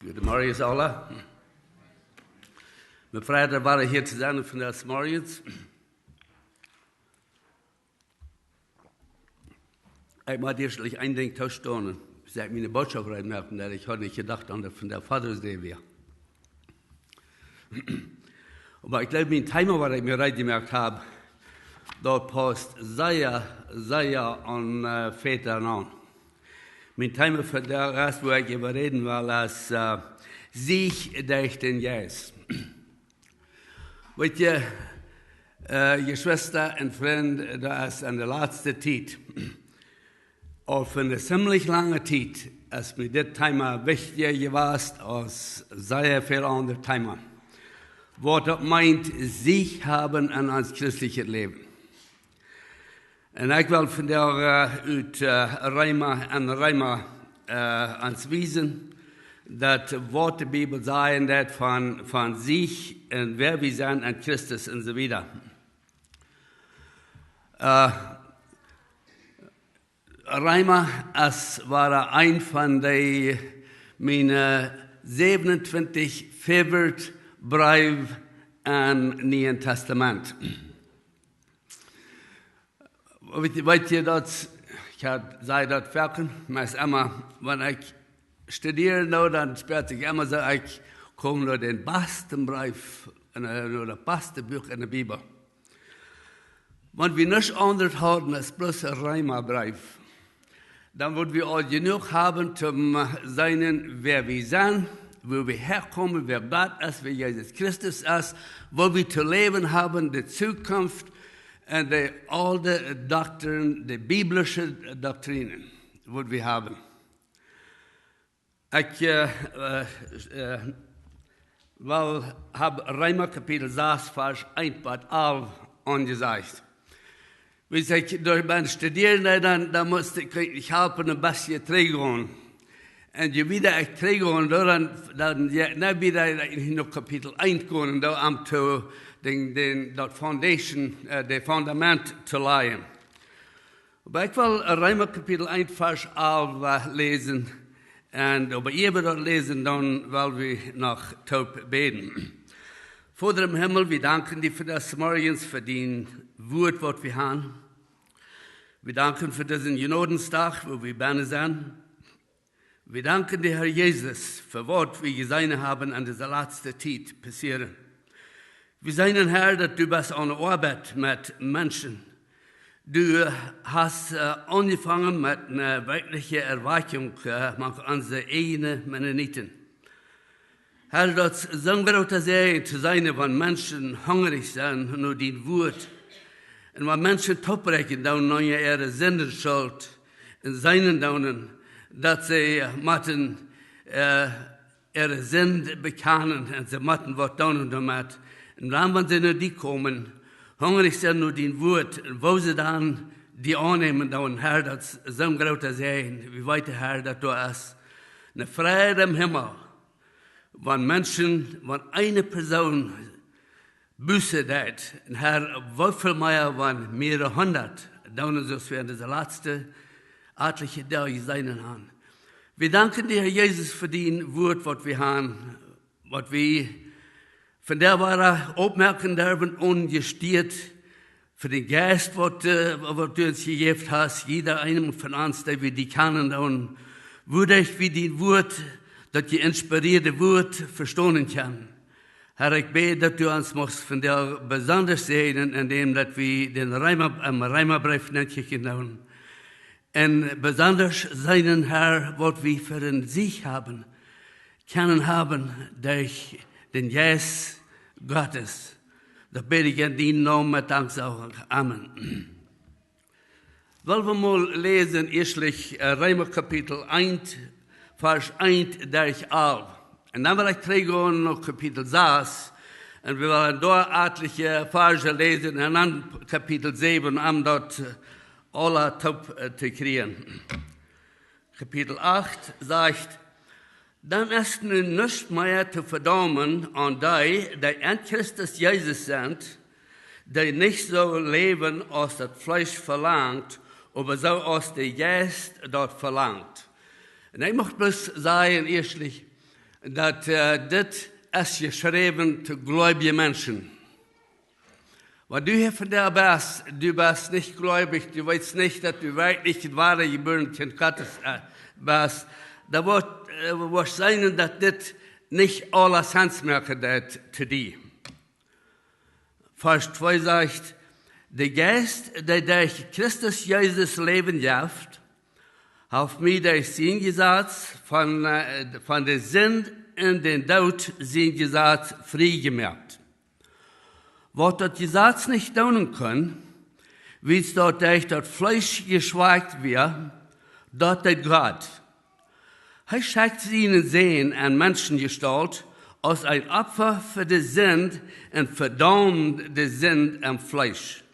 Goedemorgen allen. Mijn vrijdag waren hier te zijn vandaag morgens. Ik moet eerst één ding toestonen. Als ik mijn boodschap reinmerken, dat ik had niet gedacht aan dat van der Vader's Day weer. Maar ik glaube, mijn timer, wat ik mir reingemerkt habe, dat past sehr an Väter an. Mijn timer voor de rest, wo ik über reden will, als sich durch den Geist. Weet je, Geschwister en vriend, dat is in de laatste tijd, of in de ziemlich lange tijd, is mir dit Thema wichtiger geweest als sehr veel andere Themen. Wat dat meint, sich haben in ons christliches Leben. En ik wil vandaag uit Rijma ans wijzen, dat wat de Bibel zei, dat van zich en wer we zijn en Christus en zo weiter. Rijma war een van de mijn 27 favorite brieven aan het Nieuwe Testament. Weet je dat, ik zei dat vaker, maar es immer, wanneer ik studeer, nou, dan speelt ik immer zo, ik kom naar den beste brief, naar het beste boek in de Bibel. Want we niets anders houden als bloß een Rijma-brief. Dan worden we al genoeg hebben om zijn wer we zijn, wo wir herkommen, wer Gott ist, wer Jesus Christus ist, wo wir zu leben haben, die Zukunft, en de oude doctrine, de biblische doctrinen, wat we hebben. Ik heb Rijma kapitel 6, vers 1 tot 11 angezegd. Als ik door ben studeren, dan moest ik helpen een beetje teruggaan. En je wieder ik teruggaan, dan je wieder in kapitel 1 gaan, dan om te dat foundation, de fundament te leggen. Maar ik wil Rijma kapitel 1 vers 11 lezen. En als we dat lezen, dan willen we nog top beten. Vader im Himmel, we danken dir voor das morgens, voor die woord wat we hebben. We danken voor deze Genodenstag, wo we bijna zijn. We danken dir, Herr Jesus, voor wat we gezien hebben aan deze laatste tijd passeren. Wir sehen, Herr, dass du bist an der Arbeit mit Menschen. Du hast angefangen mit einer wirklichen Erweckung mit unseren eigenen Mennoniten. Herr, das sind wir sehr zu sein, wenn Menschen hungrig sind nach dein Wort. Und wenn Menschen toprechen, dann neue ihre Senderschuld in seinen Daunen, dass sie matten ihre Sünde bekennen und sie matten was daunen damit. Und dann, wenn sie nur die kommen, hungrig sind nur dein Wort, wo sie dann die annehmen, dann, Herr, das so ein großer Segen, wie weit, Herr, dass du hast, eine Freude im Himmel, wenn Menschen, wenn eine Person Buße tut, und Herr, wie viel mehr, wenn mehrere hundert, dann so werden diese letzte örtliche Tage sein haben. Wir danken dir, Herr Jesus, für dein Wort, was wir haben, was wir von der war opmerken dürfen ungestiert für den Geist, was du uns gegeben hast, jeder einem von uns, der wir die kennen, und würde ich wie dein Wort, das die inspirierte Wort verstehen kann. Herr, ich bete, dass du uns machst von der besonders sehen, indem dass wir den Rijma-brief nicht genommen und besonders seinen Herr, was wir für den Sieg haben, können haben durch den Geist Gottes. Das bete ich in deinem Namen mit Danksagung. Amen. Wollen wir mal lesen, erstlich Rijma Kapitel 1, Vers 1 durch 11. Und dann will ich zurückgehen nach Kapitel 6. Und wir wollen dort etliche Verse lesen, und dann Kapitel 7, um dort alle top zu kriegen. Kapitel 8 sagt, dann ist nun nicht mehr zu verdammen an die in Christus Jesus sind, die nicht so leben, als das Fleisch verlangt, aber so als der Geist dort verlangt. Und ich möchte bloß sagen, erstlich, dass das ist geschrieben zu gläubigen Menschen. Weil du hier von der bist, du bist nicht gläubig, du weißt nicht, dass du wirklich ein wahrer geborenes Kind Gottes bist, da wird sein, dass das nicht alles Sens machen wird zu dir. Vers 2 sagt, der Geist, der durch Christus Jesus Leben jaft, auf mir durch sein Gesetz von der Sünde in den Tod sein Gesetz freigemacht. Was das Gesetz nicht tun kann, wie es dort durch das Fleisch geschweigt wird, dort der Gott. Er schickt ihnen sehen an Menschengestalt als ein Opfer für die Sünde und verdammt die Sünde am Fleisch.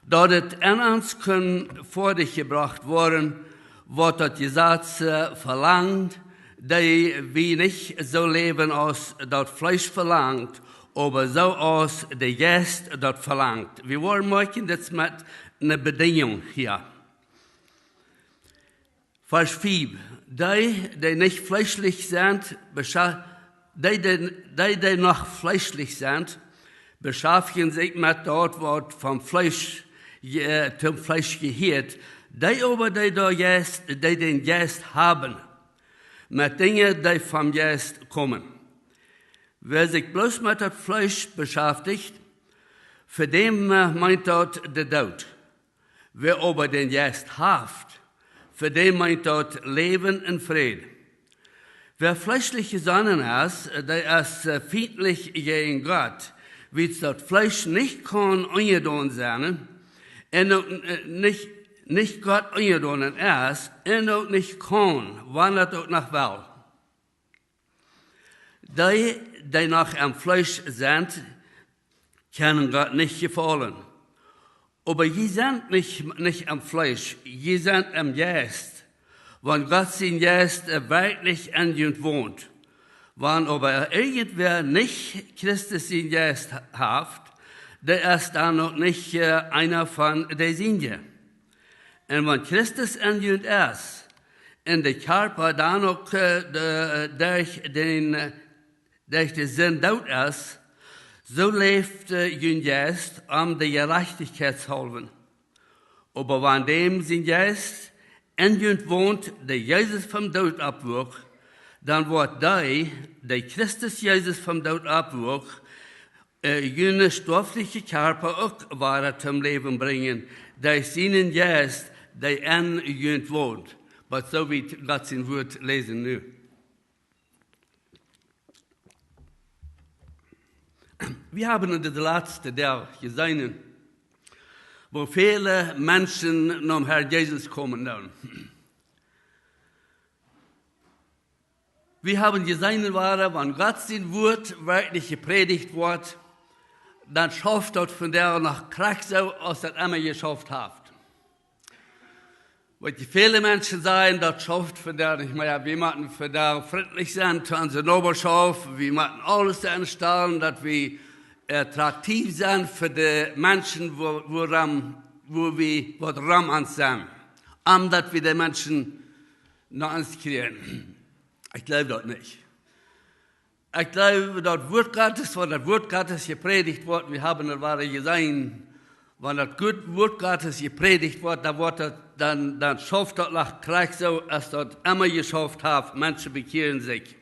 Dort es an uns können vor dich gebracht worden, was das Gesetz verlangt, die wir nicht so leben, als das Fleisch verlangt, aber so als der Geist das verlangt. Wir wollen machen das mit einer Bedingung hier. Vers 4. Die nicht fleischlich sind, die noch fleischlich sind, beschaffen sich mit dort, was vom Fleisch zum Fleisch gehört. Die aber, die den Geist haben, mit Dingen, die vom Geist kommen. Wer sich bloß mit dem Fleisch beschäftigt, für den meint dort der Tod. Wer aber den Geist hat, für den meint dort Leben und Frieden. Wer fleischlich gesonnen ist, der ist feindlich gegen Gott, wie das Fleisch nicht kann ungedonnen sein, und nicht Gott ungedonnen ist, und auch nicht kann, wann er auch noch will. Die noch am Fleisch sind, können Gott nicht gefallen. Aber die sind nicht am Fleisch, die sind am Geist. Wenn Gott sein Geist wirklich in uns wohnt. Wenn aber irgendwer nicht Christus sein Geist hat, der ist dann noch nicht einer von der Sünde. Und wenn Christus in uns ist, in der Körper dann noch durch den Sinn tot ist, so lebt ein Geist der Gerechtigkeit halben. Aber wenn dem sein Geist in uns wohnt, der Jesus vom Tod abwog, dann wird der Christus Jesus vom Tod abwog, jene stoffliche Körper auch weiter zum Leben bringen, durch seinen Geist, der in uns wohnt. Aber so wie Gott sein Wort lesen nu. Wir haben in der letzten Tag gesehen, wo viele Menschen zum Herrn Jesus kommen. Wir haben gesehen, wenn Gott sein Wort wirklich gepredigt wird, dann schafft dort von der nach Kraft so, als das immer geschafft hat. Weil viele Menschen sagen, das schafft von der nicht mehr. Wir müssen für der friedlich sein zu unserer Nachbarschaft. Wir müssen alles anstellen, dass wir attraktiv sind für die Menschen, wo wir was Ram ansehen. Dass wir die Menschen nach uns kriegen. Ich glaube das nicht. Ich glaube, das Wort Gottes, wenn das Wort Gottes gepredigt wird, wir haben das gesehen, wenn das Wort Gottes gepredigt wird, dann schafft das nach Kraft so, als das immer geschafft hat, Menschen bekehren sich.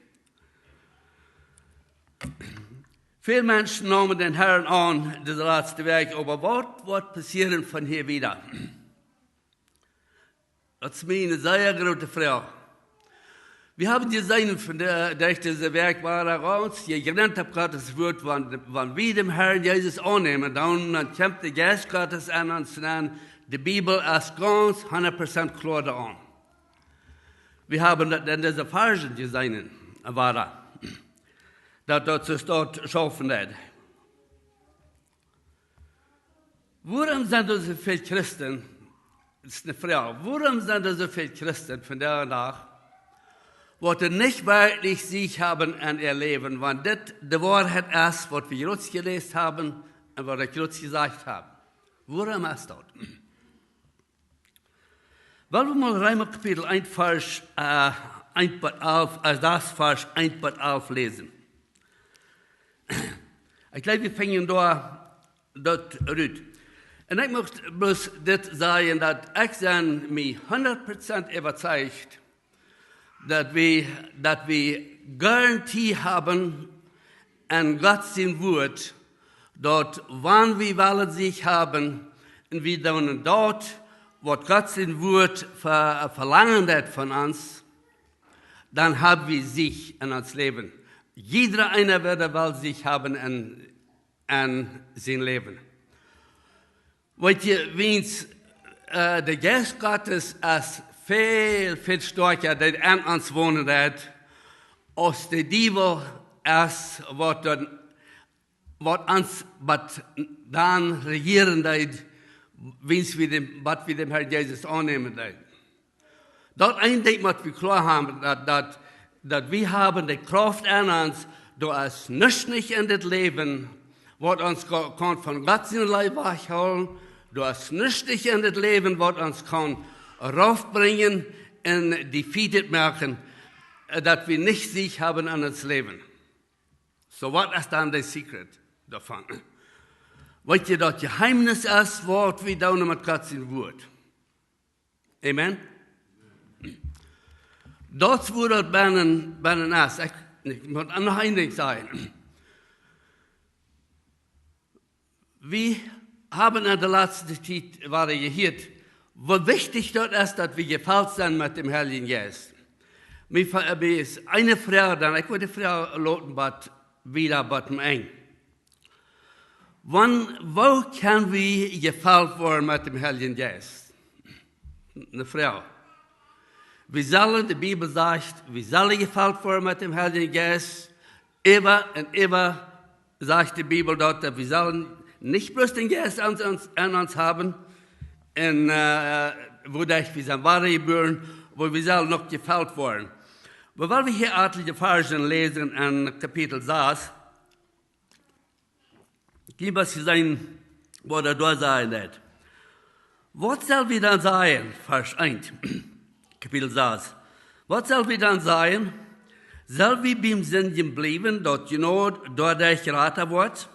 Viele Menschen nahmen den Herrn an, das letzte Werk, aber was wird passieren von hier wieder? Das ist mir eine sehr große Frage. Wir haben gesehen, durch dieses Werk war raus, je genannt hat Gottes Wort, wenn wir dem Herrn Jesus annehmen, dann kommt der Geist Gottes an uns an, die Bibel ist ganz 100% klar da. Wir haben in dieser Versen gesehen, dass es dort schaffen wird. Warum sind so viele Christen, das ist eine Frage, warum sind so viele Christen von der nach, die nicht wirklich sich haben an ihr Leben, wenn das die Wahrheit ist, was wir jetzt gelesen haben und was ich jetzt gesagt habe. Warum ist das? Wollen wir mal Römer Kapitel 1, Vers das Vers 1,11 lesen. Ich glaube, wir fangen dort rüt. Und ich möchte bloß das sagen, dass ich mich 100% überzeugt, dass wir Garantie haben an Gottes Wort, dort, wann wir wollen sich haben, und wir dann dort, was Gottes Wort verlangen hat von uns, dann haben wir sich in uns Leben. Jeder einer will sich haben an sein Leben. Weil ihr der Geist Gottes ist viel, viel stärker, der an uns wohnen hat, als der Teufel ist, was uns dann regieren wird, was wir dem Herrn Jesus annehmen werden. Dort ein Ding, was wir klar haben, dass wir haben die Kraft an uns, da ist nichts nicht in das Leben, was uns kann von Gott sein Leib wegholen, da ist nichts nicht in das Leben, was uns kann raufbringen und defeated machen, dass wir nicht Sieg haben an das Leben. So, was ist dann das Secret davon? Weil ihr das Geheimnis ist, was wir da mit Gottes Wort. Amen? Das wurde bei ist. Ich muss noch ein Ding sagen. Wir haben in der letzten Zeit gehört, wie wichtig dort ist, dass wir gefällt sind mit dem Heiligen Geist. Mir ist eine Frau, dann ich wollte die Frau loten, wieder bei dem Eng. Wo können wir gefällt werden mit dem Heiligen Geist? Eine Frau. Wir sollen, die Bibel sagt, wir sollen gefällt werden mit dem Heiligen Geist. Immer und immer sagt die Bibel dort, dass wir sollen nicht bloß den Geist an uns haben, wodurch wir sind wahre geboren, wo wir sollen noch gefällt werden. Aber weil wir hier etliche Versen lesen in Kapitel 6, gib es sein, was da sein wird. Was soll wir dann sein? Vers 1, Kapitel 6. Was soll wir dann sein? Soll wir beim Sündigen bleiben, dort dadurch geraten wird?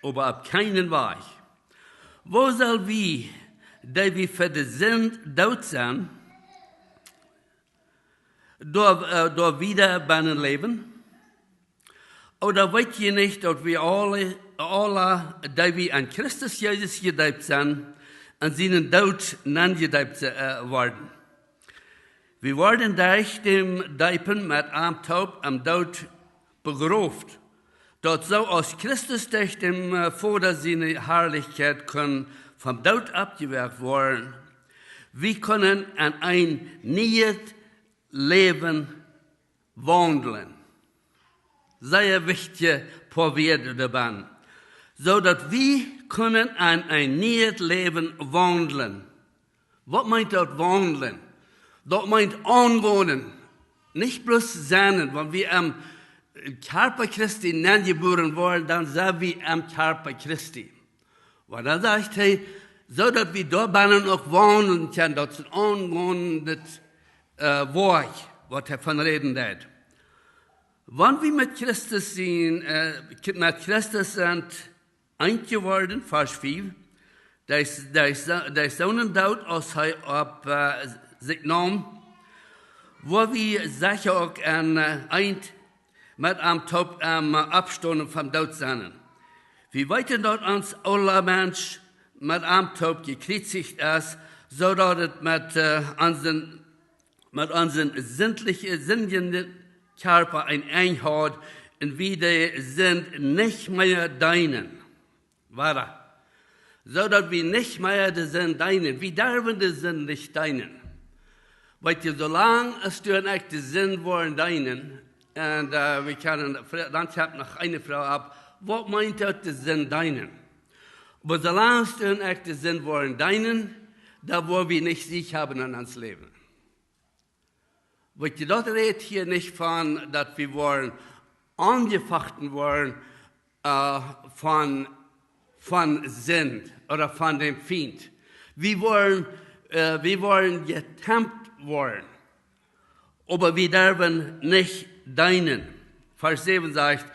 Aber auf keinen Weg. Wo soll wir, da wir für die Sünd tot sind, da wieder bei ihnen leben? Oder wollt ihr nicht, dass wir alle, da wir an Christus Jesus gedeiht sind, an seinen Tod angedeiht worden? Wir wurden durch dem Deipen mit einem Taub am Tod begrabt, dort so aus Christus durch dem Vater seine Herrlichkeit können vom Tod abgewehrt worden. Wir können an ein neues Leben wandeln. Sehr wichtige paar Werte dabei. So dass wir können an ein neues Leben wandeln. Was meint das wandeln? Das meint anwohnen. Nicht bloß sein, wenn wir am Körper Christi geboren wollen, dann sind wir am Körper Christi. Weil dann sagt er, so dass wir da bannen auch wandeln können, das ist ein anwohnendes Wort, was er von reden hat. Wenn wir mit Christus sind, eingeworden, Vers 5, da ist so ein Tod, als er auf sich nahm, wo wir sicher auch mit einem Tod abstoßen vom Tod sind. Wir weiten dort uns alle Mensch mit einem Tod gekreuzigt ist, so dass es mit unseren sinnlichen Körper ein Einheit und wir sind nicht mehr deinen. Warte. So dass wir nicht mehr sind deinen. Wir Derbende sind nicht deinen. Weil solange es du ein echter Sinn wollen deinen, und wir können, dann habe noch eine Frau ab, was meint das Sinn deinen? Aber solange es du ein echter Sinn wollen deinen, da wo wir nicht Sieg haben in uns Leben. Weil dort redet hier nicht von, dass wir wollen, angefochten wollen von Sinn oder von dem Feind. Wir wollen getempt worden. aber wir dürfen nicht deinen. Vers 7 sagt,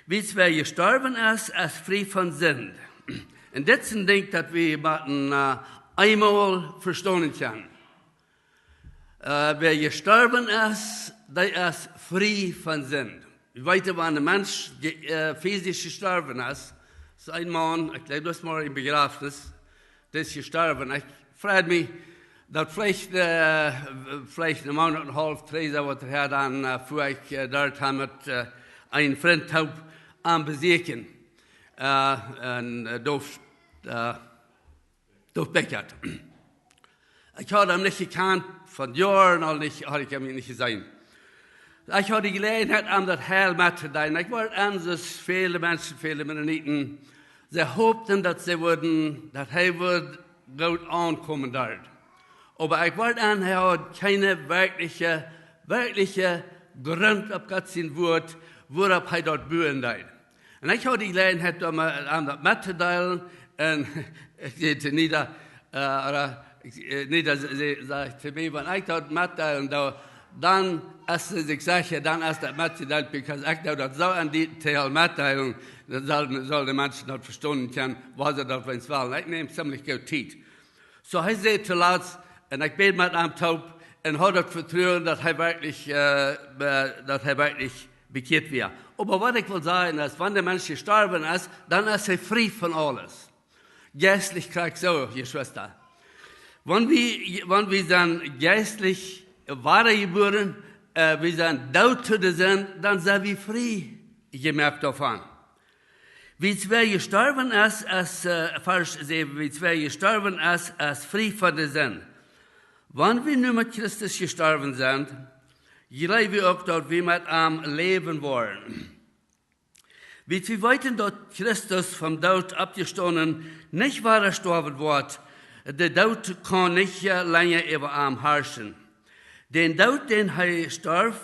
wie wer gestorben ist, ist frei von Sünde. Und das ist ein Ding, das wir einmal verstehen können. Wer gestorben ist, der ist frei von Sünde. Ich weiß, wenn ein Mensch physisch gestorben ist, so ein Mann, ich glaube, das mal im Begräbnis, der ist gestorben. Ich frage mich, dass vielleicht einen Monat und einen halben, 3 Jahre her, dann fuhr ich dort mit einem Freund am Besuchen durch Beckert. Ich habe ihn nicht gekannt, von Jahren hatte ich ihn nicht gesehen. Ich hatte die Gelegenheit, das Heil mitzuteilen. Ich wollte anders, viele Menschen, viele Mennoniten, sie hofften, dass sie das Heil wird gut ankommen dort. Aber ich wollte an, er hat keine wirkliche Grund auf Gottes Wort, worauf er dort bühen darf. Und ich hatte die Gelegenheit, das mitzuteilen, und ich sehe nieder, sagt zu mir, wenn ich das mitteilen darf, dann ist es, ich sage, dann ist das mitteilt, weil ich das so an die Teil mitteilen, dann soll die Menschen das verstehen können, was sie das wollen. Ich nehme ziemlich gut Zeit. So, ich sehe zu laut, und ich bete mit einem Taub, und habe das Vertrauen, dass er wirklich bekehrt wird. Aber was ich will sagen ist, wenn der Mensch gestorben ist, dann ist er frei von alles. Geistlich kriegt so, ihr Schwester. Wenn wir dann geistlich weitergeboren, wir sind tot zu sind, dann sind wir frei, gemerkt davon. Wie wer gestorben ist, Vers 7, wie wer gestorben ist frei von der Sünde. Wenn wir nur mit Christus gestorben sind, leben wir auch dort, wie wir am Leben wollen. Wie wir weiten dort Christus vom Tod abgestanden, nicht war gestorben wird, der Tod kann nicht länger über ihm herrschen. Den Tod, den er starb,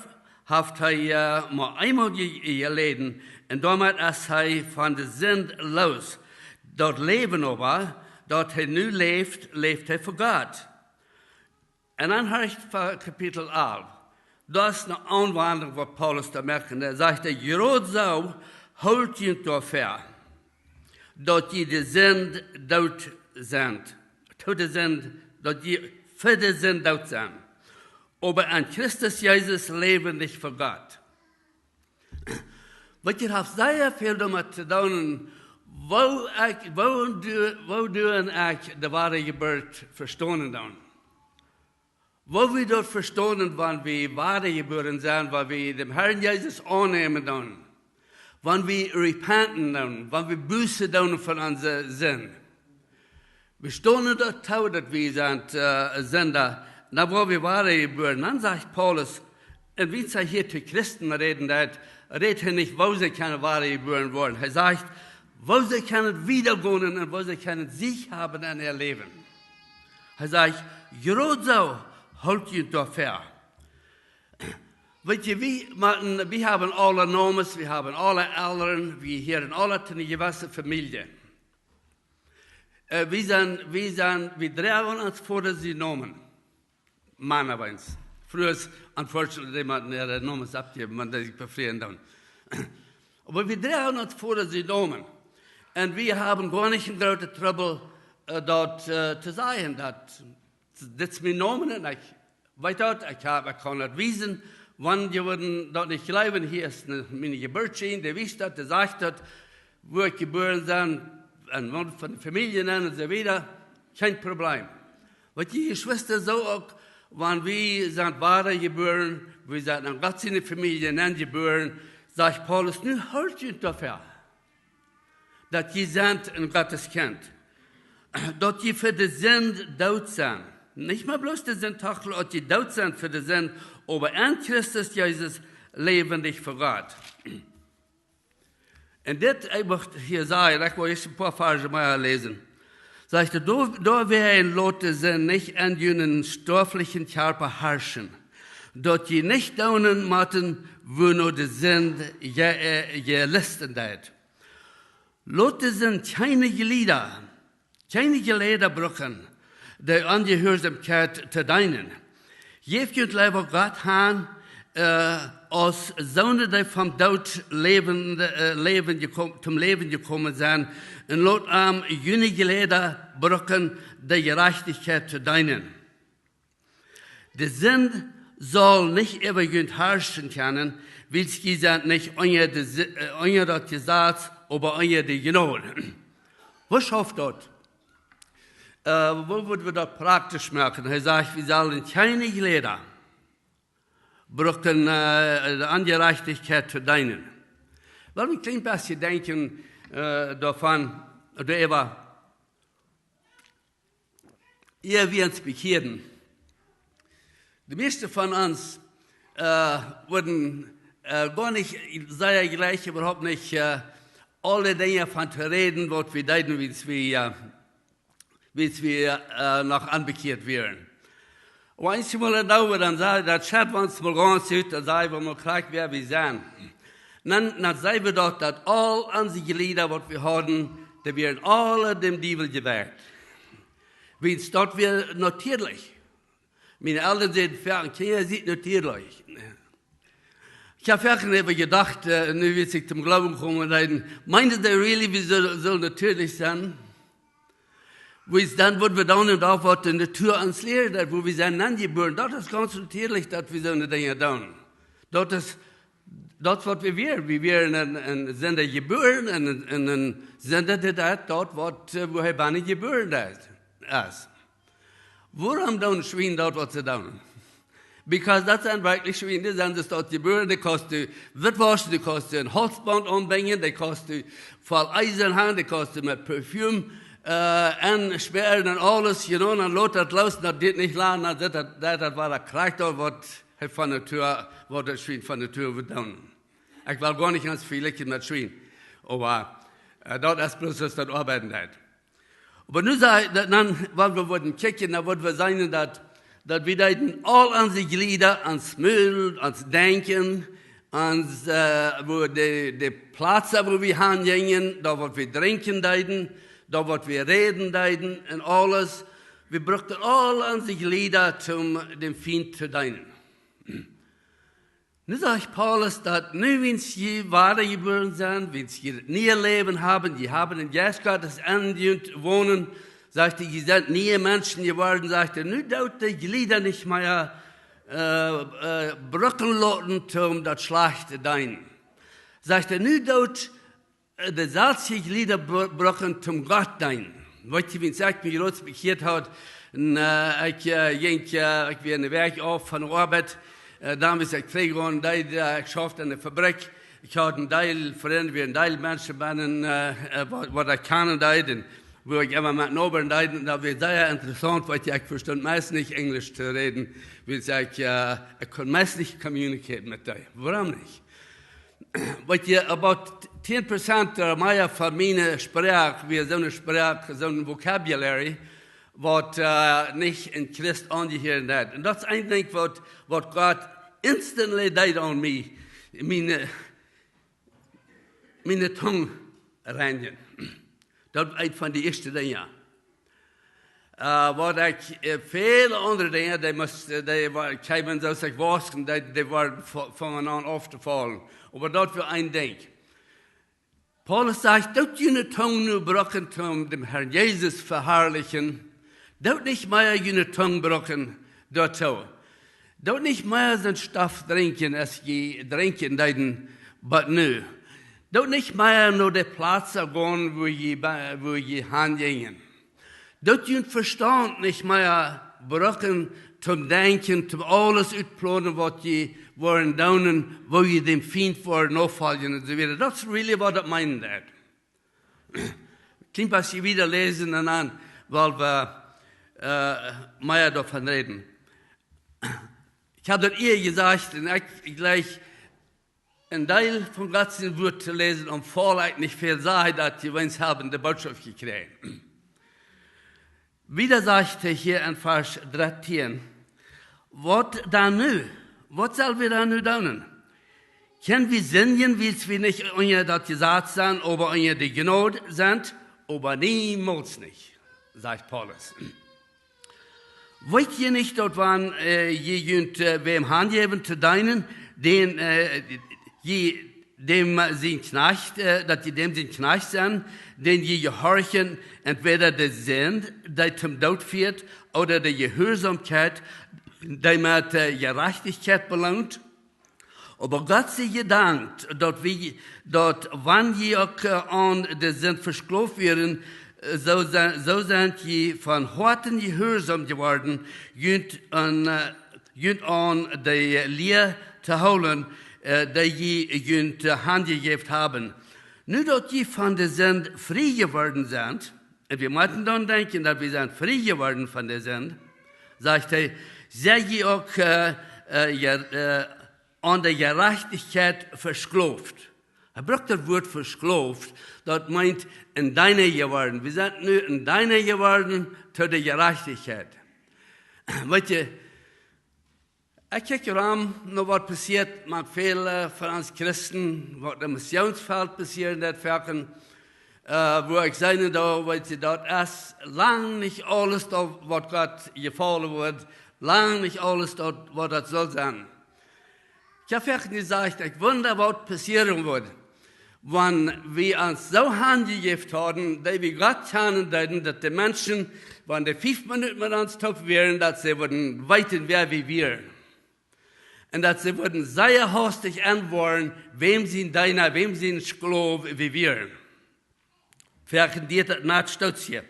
hat er nur einmal gelitten, und damit ist er von der Sünde los. Dort Leben aber, dort er nu lebt, lebt er für Gott. Und dann habe ich Kapitel 11. Das ist eine Anwendung, was Paulus da merkt. Er sagt, gerade so holt ihr dafür, dass die Sünde dort sind. Tote sind, dass die für die Sünde dort sind. Aber an Christus Jesus leben nicht für Gott. Was ihr habt sehr viel damit zu tun, wo du ich die wahre Geburt verstehen dann. Wo wir dort verstehen, wenn wir wahre geboren sind, wenn wir dem Herrn Jesus annehmen dann, wenn wir repenten dann, wenn wir Buße dann von unserer Sünde. Wir stehen dort, dass wir sind Sünder, na wo wir wahre geboren. Dann sagt Paulus, und wie sie hier zu Christen reden, redet er nicht, wo sie keine wahre geboren worden. Er sagt, wo sie können wiedergehen und wo sie können Sieg haben in ihr Leben. Er sagt, gerade so, holt ihr dafür. Weet je, wir haben alle Namen, wir haben alle Eltern, wir hören alle zu einer gewissen Familie. Wir tragen uns vor, dass sie Namen. Mannerweise. Früher ist unfortunately jemand, der Namen abgeben, man sich befreien dann. Aber wir tragen uns vor, dass sie Namen. Und wir haben gar nicht einen großen Trouble, dort zu sagen, das ist mein Name, und ich weiß das, ich kann das wissen, wenn die würden dort nicht glauben, hier ist meine Geburtsschiene, der wisst das, der sagt das, wo ich geboren bin, und von der Familie und so weiter, kein Problem. Weil die Schwester so auch, wenn wir sind wahre geboren, wir sind in Gott seine Familie geboren, sagt Paulus, nun halt ihr dafür, dass die sind in Gottes Kind. Dass die für die Sünde tot sind. Nicht mal bloß die Sündtachel, dass die tot sind für die Sünde, aber in Christus Jesus lebendig für Gott. Und das, ich möchte hier sagen, ich will jetzt ein paar Verse mal lesen. Sagt er, da werden Leute sind nicht in jenen stofflichen Körper herrschen, dort die nicht daunen matten, wo nur die Sünde gelisten hat. Leute sind keine Glieder, keine Lederbrücken, der Angehörigkeit zu deinen. Je könnt lieber Gott haben, als Söhne, die vom Tod zum Leben gekommen sind, und lot am jünige Leder brücken, der Gerechtigkeit zu dienen. Der Sinn soll nicht ewig herrschen können, weil sie sind nicht unter das Gesetz, aber unter die Gnade. Was schafft dort? Wo würden wir das praktisch machen? Er sagt, wir sollen keine Leder brücken, die Ungerechtigkeit zu dienen. Weil wir ein klein bisschen denken davon, oder über, ihr wir uns bekehren. Die meisten von uns würden gar nicht, sei ja gleich überhaupt nicht alle Dinge von zu reden, was wir deuten, wie wir noch anbekehrt werden. Und einmal dann sagen, das schafft uns mal ganz gut, dann sagen wir mal gleich, wer wir sind. Dann sagen wir doch, dass all unsere Glieder, was wir haben, die werden alle dem Teufel gewährt. Wie es dort wird natürlich. Meine Eltern sind fern, Kinder sind natürlich. Ich habe wirklich gedacht, nu wie ich zum Glauben komme, meinen die really, wie soll natürlich sein? Dann würden wir dann und da was in der Tür ans Leer, wo wir sind angeboren. Das ist ganz natürlich, dass wir so eine Dinge tun. Das ist das, was wir wären. Wir wären sind geboren und sind dort, wo er bei nicht geboren ist. Warum dann schwingen dort, was sie tun? Because das sind wirklich Schweine, die sind dort geboren, die kosten Wittwaschen, die kosten ein Holzband anbringen, die kosten voll Eisenhand, die kosten mit Parfüm, und Sperren und alles, you know, und lot das los, das geht nicht lang, das war der Charakter, was von der Tür, was das Schwein von der Tür wird tun. Ich will gar nicht ganz viel mit Schwein, aber dort ist bloß, dass das arbeiten hat. Aber nun, dann, wenn wir würden kicken, dann würden wir sagen, dass wir deuten all unsere Glieder ans Müll, ans Denken, ans, wo die Plätze, wo wir hingehen, da wo wir trinken deuten, da wo wir reden deuten und alles. Wir brauchten all unsere Glieder, um dem Feind zu dienen. Nun sagt Paulus, dass nur wenn sie weitergeboren sind, wenn sie nie Leben haben, die haben in Jesus Gottes Angehend wohnen, sagte, die sind nie Menschen geworden, sagte, nun dort die Glieder nicht mehr brücken lassen, um das Schlechte dienen. Sagte, nun dort die salzige Glieder brücken, um Gott dienen. Weißt du, wenn es mich groß bekehrt hat, ich bin in der Werk auf von der Arbeit, damals ich kriege und ich schaffte in der Fabrik. Ich hatte einen Teil Freunde, wie ein Teil Menschen, was ich kann, wo ich immer mit Nobel deuten, da wird sehr interessant, weil ich verstand meist nicht Englisch zu reden, weil ich kann meist nicht kommunizieren mit dir. Warum nicht? Weil about 10% meiner von meiner Sprache, wie so eine Sprache, so ein Vocabulary, was nicht in Christ angehört hat. Und das ist ein Ding, was Gott instantly died on me, meine Tongue reinigen. Das ist eines von den ersten Dingen. Wat ich viele andere Dinge, die kamen aus sich wasken, die waren von an aufzufallen. Aber das war ein Ding. Paulus sagt, dort jene Tongue nur brocken, um dem Herrn Jesus verherrlichen. Dort nicht mehr jene Tongue brocken, dort so. Dort nicht mehr so Stoff trinken, als je trinken, aber nö. Dort nicht mehr nur der Platz gehen, wo je hingehen. Dort jün Verstand nicht mehr brocken, zum Denken, zum alles utplanen, was je wollen daunen, wo je dem Feind wollen auffallen und so weiter. Das ist really, was das meint. Klingt, was Sie wieder lesen und an, weil wir mehr davon reden. Ich habe das ihr gesagt, und ich gleich ein Teil von Gottes Wort zu lesen, vorleicht nicht viel sagen, dass die uns haben die Botschaft gekriegt. Wieder sagte hier in Vers 13, was da nu? Was soll wir da nu tun? Können wir singen, wie wir nicht unter das Gesetz sind, aber unter die Gnade sind, aber niemals nicht, sagt Paulus. Wollt ihr nicht dort waren, wem Handgeben zu deinen, dem sie Knecht, dass die dem sind Knecht sind, den je gehorchen, entweder der Sinn, der zum Tod führt, oder der Gehorsamkeit, der mit Gerechtigkeit belohnt. Aber Gott sei gedankt, dass wann je auch an der Sinn versklavt werden, so sind je von harten Gehorsam geworden, jünt an die Lehre zu holen, die je handgegeben haben. Nur dass die von der Sinn frei geworden sind, und wir möchten dann denken, dass wir sind frei geworden von der Sinn, sagt er, sei je auch an der Gerechtigkeit versklavt. Er braucht das Wort versklavt, das meint in deiner geworden. Wir sind nur in deiner geworden zu der Gerechtigkeit. Weißt du, ich kijk ram naar wat passiert met veel van ons Christen, wat im Missionsfeld passiert in dat Werken, wo ich sage, da, weet je, dat is lang nicht alles, was Gott gefallen wird, lang nicht alles, was das soll sein. Ich habe gesagt, ich wundere, was passieren wird, wenn wir uns so handgegeben haben, dass wir Gott kennen, dass die Menschen, wenn die 5 Minuten mit uns top wären, dass sie würden weiten wer wie wir. Und dass sie würden sehr hastig antworten, wem sind deiner, wem sind Sklaven wie wir. Vielleicht geht das nicht stolz hier.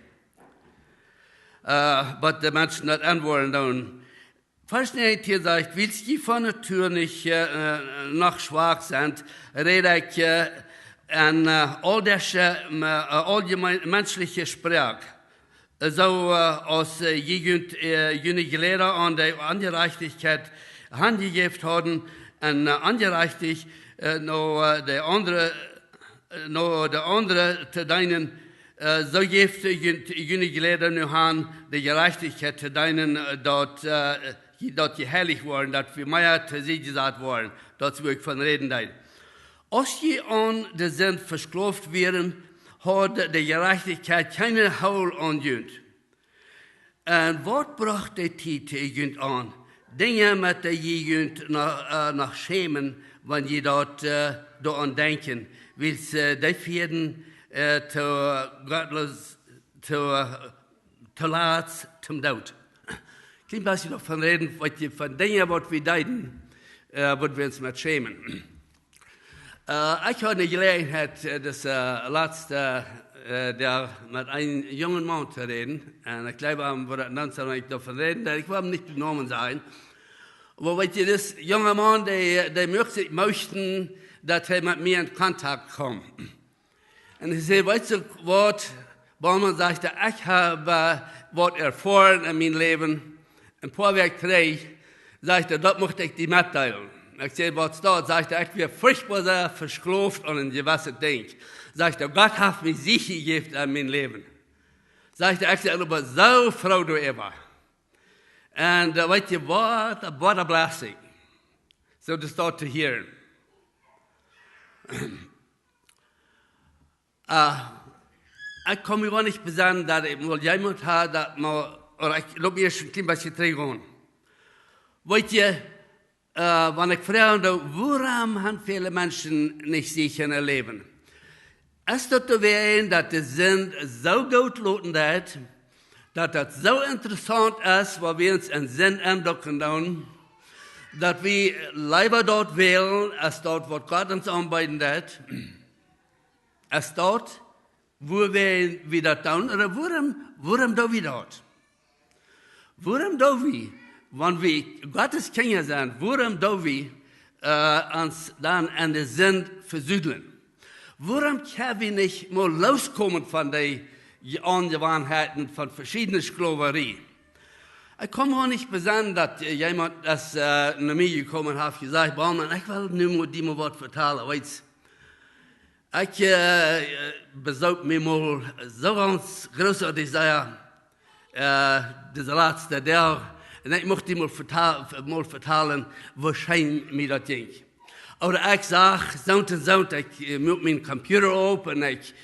Aber die Menschen nicht antworten dann. Falls nicht hier sagt, willst du von der Tür nicht noch schwach sind, rede ich an all menschliche Sprache. So aus jene Lehrer an der Angerechtigkeit handgegeben haben, und angerechtigt noch der andere zu deinen, so gibt jene Lehrer nur an der Gerechtigkeit zu deinen, dort geheiligt worden, dass wir mehr zu sie gesagt worden, dort will ich von reden. Als sie an der Sinn versklavt werden, hat die Gerechtigkeit keine Haul angeübt. Und was braucht die Zeit an? Dinge mit der Jugend nach schämen, wenn sie dort daran denken, weil sie die werden zu gottlos, zu laat, zum Tod. Ich kann noch von reden, von Dingen, was wir deuten, was wir uns nicht schämen. Ich hatte eine Gelegenheit, das letzte der mit einem jungen Mann zu reden. Und ich glaube, wir werden nicht davon reden, ich will nicht benommen sein. Aber weißt du, das junge Mann, der möchten, dass er mit mir in Kontakt kommt. Und ich sage, weißt du, was, Baumann sagte, ich habe was erfahren in meinem Leben. Ein paar Wochen drei, sagte, das möchte ich dir mitteilen. Ich sage, was dort, sagte, ich bin furchtbar sehr versklavt an ein gewisses Ding. Sagte, Gott hat mir sicher gegeben in meinem Leben. Sagte, ich bin aber so froh darüber. Und weißt du, what a blessing. So das dort zu hören. Ich kann mich nicht besagen, dass ich mal jemand habe, dass man, oder ich glaube, ich ein klein bisschen trägen. Weißt du, wenn ich frage, warum haben viele Menschen nicht sicher erleben? Es tut zu werden, dass die Sinn so gut lauten hat, dass das so interessant ist, weil wir uns einen Sinn entdecken tun, dass wir lieber dort wählen, als dort, wo Gott uns anbieten hat, als dort, wo wir wieder tun, oder warum da wir dort? Warum da wir? Wenn wir Gottes Kinder sind, warum da wir uns dann an den Sinn versüdeln? Warum können wir nicht mal loskommen von den Angewohnheiten von verschiedenen Sklaverei? Ich kann mir nicht besagen, dass jemand das nach mir gekommen hat, gesagt, Baumann, ich will nur dir mal was vertellen, weißt du? Ich besuche mir mal so ganz großartig sehr, dieser letzte der, und ich möchte dir mal vertellen, wahrscheinlich mir das Ding. Oder ich sage, Sonntag, ich mache meinen Computer auf und ich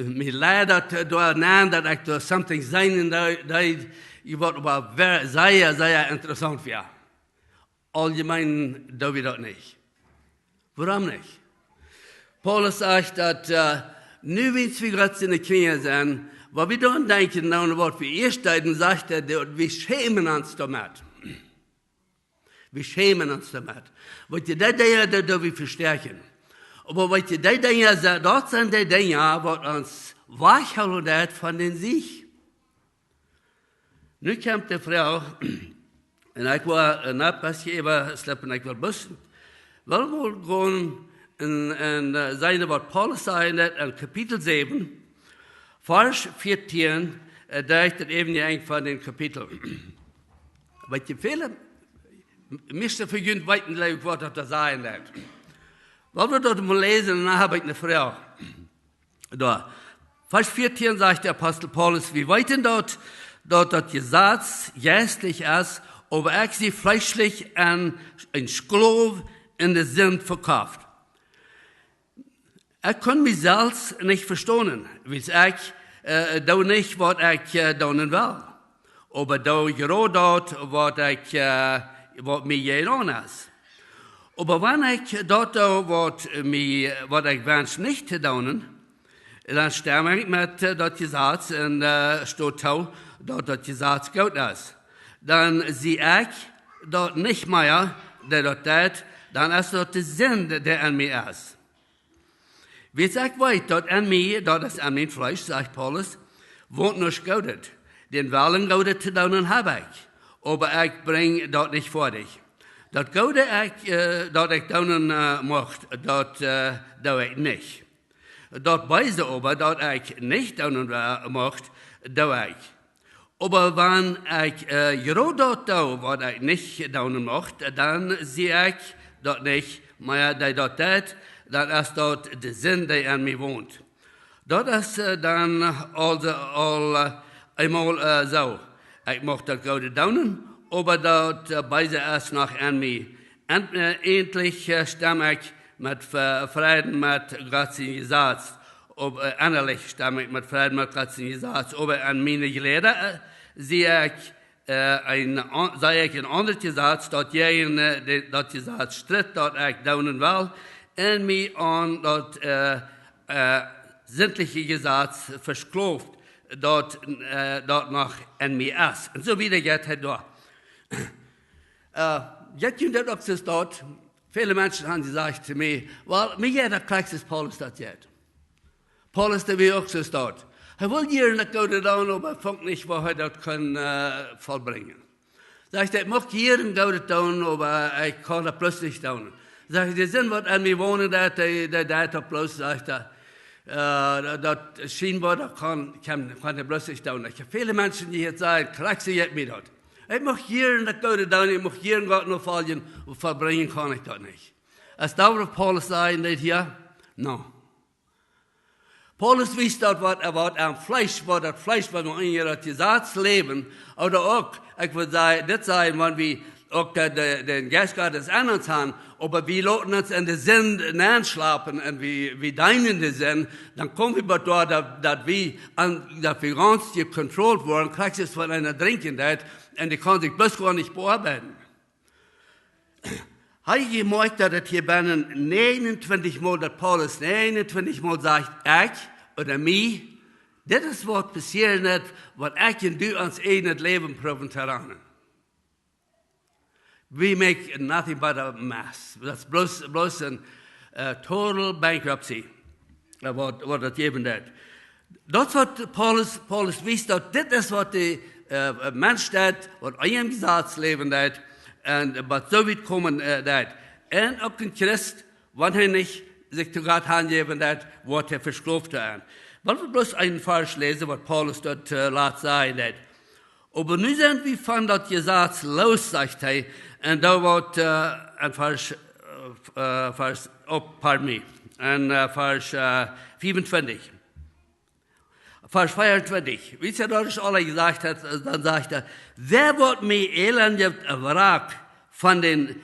mir leider da nein, dass ich da something sein, da ich war aber sehr, sehr interessant wäre. allgemein da wir das nicht. Warum nicht? Paulus sagt, dass nu wenn wir gerade in der Kirche sind, was wir dann denken, dann was wir erst dann sagt wir schämen uns damit. Wir schämen uns damit. Was die Dinge, da wir verstärken. Aber was die Dinge, dort sind die Dinge, was uns wachholen von den Sieg. Nu kommt die Frau, und ich war nicht passiert, slippen, ich war bussen. Wel wohl gehen in seine Wort Paulus sagt in Kapitel 7, Vers 14, da ist das eben die von den Kapiteln. Weil die viele müssen für jeden weiten Leben Wort auf das sein wird. Wollen wir dort mal lesen, dann habe ich eine Frau. Da. Vers 14 sagt der Apostel Paulus, wie weit denn dort das Gesetz geistlich ist, aber ich sie fleischlich an ein Sklav in der Sinn verkauft. Ich kann mich selbst nicht verstehen, weil ich da nicht, was ich tun will. Aber da gerade dort, was mir getan ist. Aber wenn ich dort, was ich wünsche nicht zu tun, dann stimme ich mit das Gesetz und steht da, dass das Gesetz gut ist. Dann sehe ich dort nicht mehr, der dort dann ist das der Sinn, der an mir ist. Wie ich weiß, dort an mir, dort ist an mein Fleisch, sagt Paulus, wohnt nur Gaudet. Den Willen Gaudet zu tun habe ich, aber ich bringe dort nicht vor dich. Dort Gaudet dort ich tun möchte, dort tue ich nicht. Dort weise aber, dort ich nicht tun möchte, tue ich. Aber wenn ich gerade dort tue, was ich nicht tun möchte, dann sehe ich dort nicht, mehr der dort tut, dann ist dort der Sinn, der an mir wohnt. Dort ist dann einmal so. Ich möchte das Gute tun, aber dort weise es noch an mir. Endlich stimme ich mit Frieden mit Gottes Gesetz. Innerlich stimme ich mit Frieden mit Gottes Gesetz. Aber an meine Glieder sehe ich ein anderes Gesetz, dort das Gesetz stritt, dort ich tun will, in mir an das sämtliche Gesetz versklavt, dort noch in mir ist. Und so wieder geht es da. Jetzt kommt das auch dort. Viele Menschen haben gesagt zu mir, well, mir jeder kriegt es Paulus das jetzt. Paulus, der will auch so dort. Er will hier nicht Gute tun, aber er fängt nicht, wo er das kann vollbringen. Sag ich möchte hier ein Gute tun, aber ich kann das bloß nicht tun. Sag ich, der Sinn, was an mir wohnen, der hat bloß, sagt das scheinbar, das kann er bloß nicht tun. Ich habe viele Menschen, die jetzt sagen, kriegst du jetzt mir das. Ich möchte hier ein Gute tun, ich möchte hier ein Gott noch fallen, und vollbringen kann ich das nicht. Als da Paulus sagt, nicht hier, no. Paulus wisst dort, was am Fleisch, was das Fleisch, was wir in ihrer Gesetz leben, oder auch, ich würde sagen, das sein, wenn wir auch den Geist Gottes an uns haben, aber wir lassen uns in den Sinn hineinschlafen, und wir deinen den Sinn, dann kommen wir dort, dass wir ganz gekontrollt worden, kriegst es von einer Trinkendheit, und die kann sich bloß gar nicht bearbeiten. Habe ich gemerkt, dass es hier binnen 29 Mal, dass Paulus 29 Mal sagt, ich oder mir, das ist, was passieren wird, was ich und du ans eigenes Leben probieren zu lernen. We make nothing but a mess. Das ist bloß ein total bankruptcy, was das geben wird. Das, was Paulus wisst, das ist, was der Mensch hat, was einem Gesetz leben wird, und was so wird kommen wird. Und auch ein Christ, wenn er nicht sich zu Gott hingeben wird, wird er versklavt werden. Wollen wir bloß einen Vers lesen, was Paulus dort lässt sagen wird. Aber nun sind wir von das Gesetz los, sagt er, und da wird ein Vers, Vers 25. Vers 24. Wie es ja dort alle gesagt hat, dann sagt er, wer wird mir elendig Wrack von den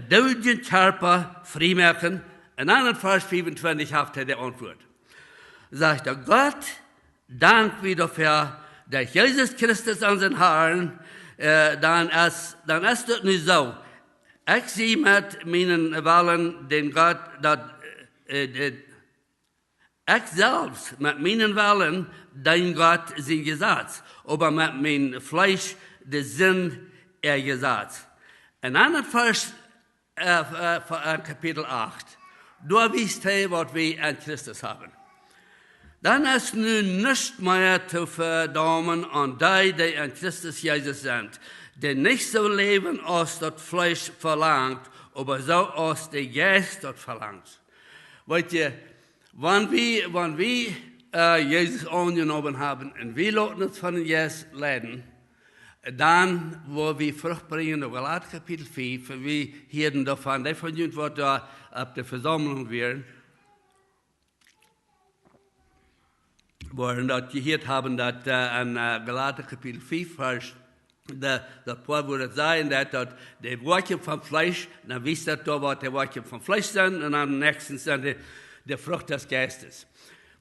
döden Körper freimachen? In einem Vers 25 hat er die Antwort. Sagt er, Gott, dank wir dafür, dass Jesus Christus unseren Herrn, dann ist das nicht so. Ich sehe mit meinen Wahlen den Gott, ich selbst mit meinen Wahlen den Gott sein Gesetz, aber mit meinem Fleisch den Sinn Gesetz. En dan vers Kapitel 8. Da wisst ihr, was wir an Christus haben. Dann ist nun nicht mehr zu verdammen an die an Christus Jesus sind, die nicht so leben, als das Fleisch verlangt, aber so, als der Geist das verlangt. Weißt ihr, wenn wir Jesus angenommen haben und wir lassen uns von Jesus leiden, dann, wo wir Frucht bringen, in Galater Kapitel 5, wir hören davon, die von uns, was da auf der Versammlung wären, wo wir dort gehört haben, dass an Galater Kapitel 5, das Paul würde sagen, dass die Worte vom Fleisch, dann wisst ihr da, was die Worte vom Fleisch sind, und am nächsten sind die Frucht des Geistes.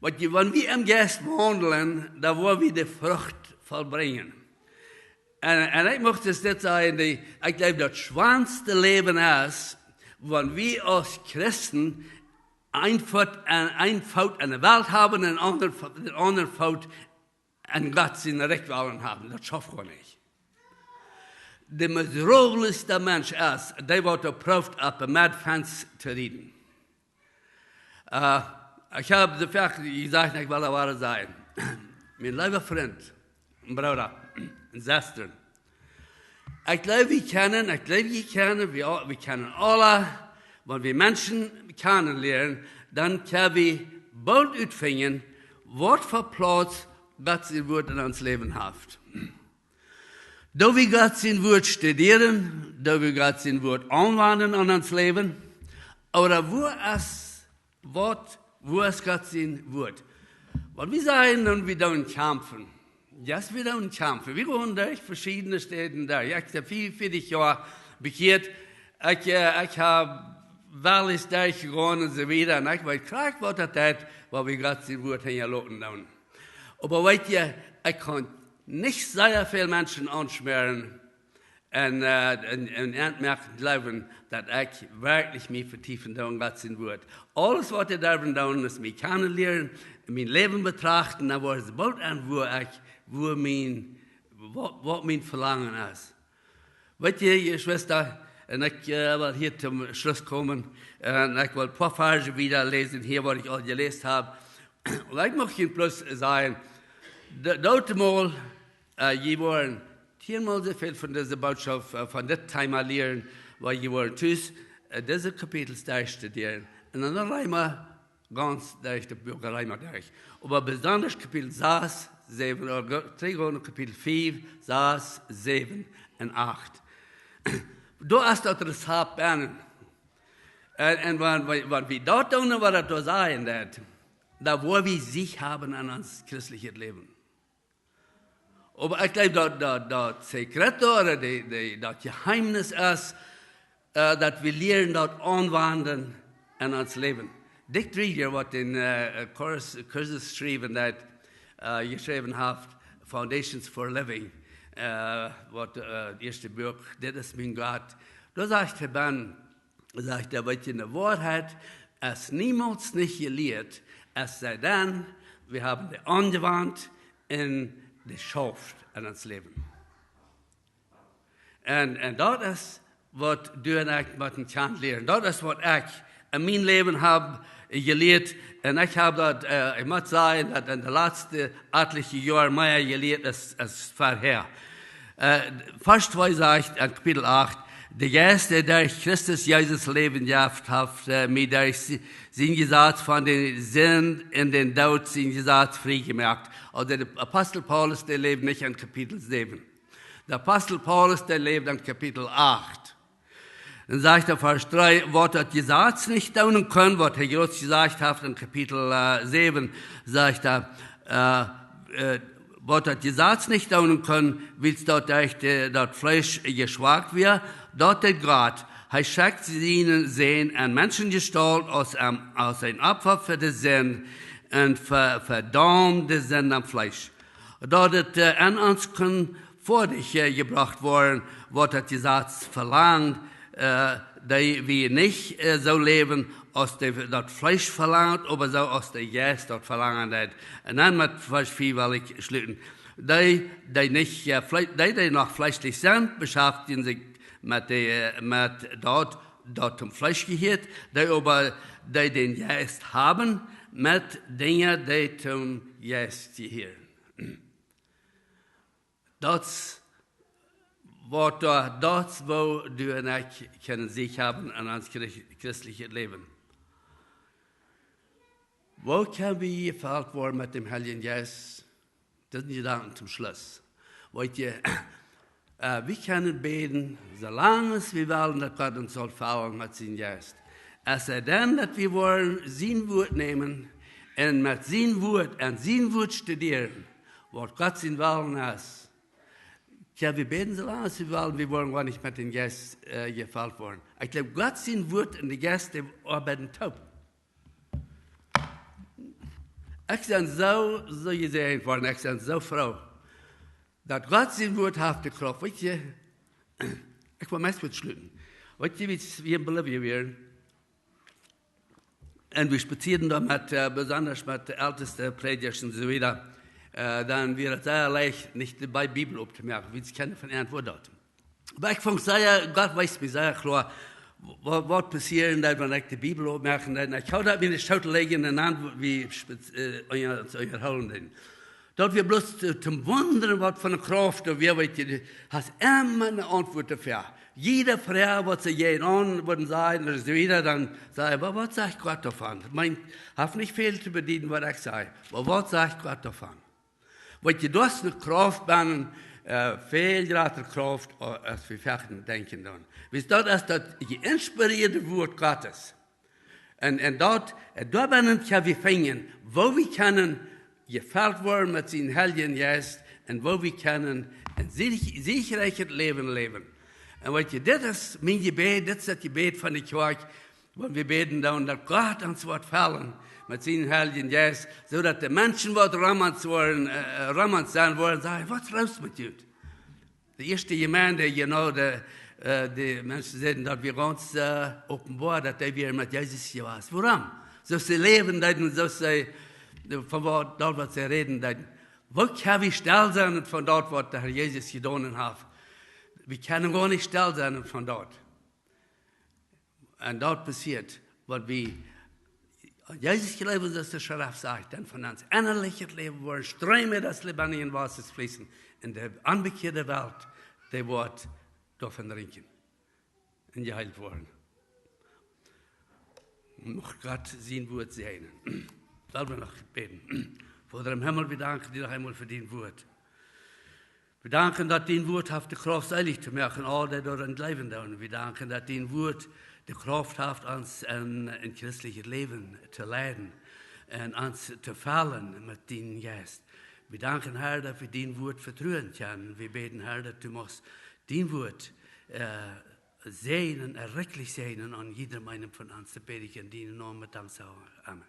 Wenn wir im Geist wandeln, da wollen wir die Frucht vollbringen. Und ich möchte es nicht sagen, ich glaube, das schwanste Leben ist, wenn wir als Christen ein Fout an der Welt haben und den anderen Fout an Gott in der Rechtwahlen haben. Das schaffen wir nicht. Der miserabelste Mensch ist, der wird erprobt, auf dem Medfans zu reden. Ich habe so viel gesagt, ich will aber sagen. Mein lieber Freund, Bruder, Schwestern, ich glaube, wir kennen alle, wenn wir Menschen kennenlernen, dann können wir bald utfinden, was für Platz Gott sein Wort in uns Leben hat. Da wir Gott sein Wort studieren, da wir Gott sein Wort anwenden in uns Leben, oder wo ist Gott sein Wort? Weil wir sagen, und wir dann kämpfen. Ja, wir dann kämpfen. Wir gehen durch verschiedene Städte da. Ich habe 44 Jahre bekehrt. Ich habe Wallis durchgegangen und so weiter. Und ich weiß klar, was das ist, weil wir Gott sein Wort hinterlassen haben. Aber weißt ihr, ich kann nicht sehr viele Menschen anschwören und entmerken glauben, dass ich wirklich mich vertiefen in Gott sein Wort. Alles, was ich da tun, ist mich kennenlernen, mein Leben betrachten, aber es bald an, was mein Verlangen ist. Weißt ihr, ihr Schwester, und ich will hier zum Schluss kommen, und ich will ein paar Verse wieder lesen, hier, was ich all gelesen habe. Und ich möchte Ihnen bloß sagen, dort mal, je waren 10-mal so viel von dieser Botschaft, von dem Thema lernen, weil je waren tschüss, diese Kapitel durchstudieren. Und dann einmal ganz durch die Bücher einmal durch. Aber besonders Kapitel 6, 7, oder Kapitel 4, 6, 7 und 8. Da ist das Hauptbernen. Und wenn wir dort tun, was das da sein wird, da wo wir sich haben an uns christliches Leben. Aber ich glaube, das Sekret oder das Geheimnis ist, dass wir lernen, dort anwenden in uns Leben. Dick Rieger, was in Kurses geschrieben hat, geschrieben hat, Foundations for Living, was das erste Buch, das ist mein Gott. Da sagt er dann, was in der Wahrheit, es niemals nicht gelehrt, es sei denn, wir haben die angewandt in die Schrift in uns Leben. Und das ist, was du und ich kann lernen. Das ist, was ich in meinem Leben habe gelehrt. Und ich habe das, ich muss sagen, dass in den letzten etlichen Jahren mehr gelehrt als vorher. Vers 2 sagt in Kapitel 8, der Geist, der durch Christus Jesus Leben gehabt hat, mir durch sein Gesetz von den Sinn in den Tod sein Gesetz freigemacht. Also der Apostel Paulus, der lebt nicht in Kapitel 7. Der Apostel Paulus, der lebt in Kapitel 8. Dann sagt er Vers 3, was das Gesetz nicht tun können, was Herr Jesus gesagt hat in Kapitel 7, sagt er, was das Gesetz nicht tun können, willst dort durch das Fleisch geschwagt wird, dort der Gott, er schickt ihnen sehen, ein Menschengestalt aus ein Opfer für die Sinn und verdammt die Sinn am Fleisch. Dort an uns können vor dich gebracht worden, was das Gesetz verlangt, die wir nicht so leben, als das Fleisch verlangt, aber so als der Geist das verlangt hat. Und dann mit Vers 4 will ich schließen. Die noch fleischlich sind, beschäftigen sich mit dort zum Fleisch gehört, die aber die den Geist haben, mit Dingen, die zum Geist gehören. Das wo du und ich können sich haben an unser christliches Leben. Wo können wir gefällt worden mit dem Heiligen Geist? Das sind Gedanken zum Schluss. Wollt ihr, wir können beten, solange wir wollen, dass Gott uns soll fallen mit seinem Geist. Es sei denn, dass wir wollen sein Wort nehmen und mit sein Wort studieren, was Gott sein Willen ist. Ja, wir beten so lange, wir wollen gar nicht mit dem Geist gefällt worden. Ich glaube, Gott sein Wort und die Geist, die arbeiten taub. Ich bin so gesehen worden, ich bin so froh, dass Gott sein Wort hat geklopft. Weißt du, ich will meist mit schlüten. Weißt du, wie wir in Bolivien waren? Und wir spazieren da besonders mit den ältesten Predigern und so weiter. Dann wird es sehr leicht, nicht bei der Bibel aufzumerken, wie sie keine von Antwort dort. Aber ich fand Gott weiß mir sehr klar, was passiert, wenn ich die Bibel aufmerken. Ich habe das mir nicht schaut legen, und dann wie euer Holen. Dort wir bloß zum Wundern, was von der Kraft, und wir hast immer eine Antwort dafür. Jede Frage, was sie jeden an sagen, und so wieder, dann sage ich, aber was sagt Gott davon? Ich habe nicht viel zu bedienen, was ich sage, aber was sagt Gott davon? Weil du hast eine Kraft, viel größere Kraft, als wir vielleicht denken. Wisst ihr, das ist das inspirierte Wort Gottes. Und dort können wir finden, wo wir können gefällt werden mit seinem Heiligen Geist und wo wir können ein sicherliches Leben leben. Und weißt du, das ist mein Gebet, das ist das Gebet von der Kirche, wo wir beten, dass Gott uns wird fallen mit seinem Heiligen Geist, so dass die Menschen, die Ramans sein wollen, sagen, was raus mit dir? Die erste Gemeinde, die Menschen sagen, dass wir uns offenbar, dass wir mit Jesus hier waren. Warum? So sie leben, so sie von dort, was sie reden. Wo können wir still sein von dort, was der Herr Jesus getan hat? Wir können gar nicht still sein von dort. Und dort passiert, was wir Jesus geleben, dass der Scharaf sagt, dann von uns innerliches Leben wollen, Ströme des lebendigen Wassers fließen. In der anbekehrten Welt, der wird davon trinken und geheilt worden. Noch Gott sein Wort sehen. Sollen wir noch beten? Vater im Himmel, wir danken dir noch einmal für dein Wort. Wir danken, dass dein Wort hat die Kraft seilig zu machen, all die darin leben. Und wir danken, dass dein Wort die Kraft hat, uns ein christliches Leben zu leiden und uns zu fallen mit deinem Geist. Wir danken, Herr, dass wir dein Wort vertrauen können. Wir beten, Herr, dass du machst dein Wort segnen, errecklich segnen an jedem einen von uns. Da bete ich in deinem Namen mit Dank. Amen.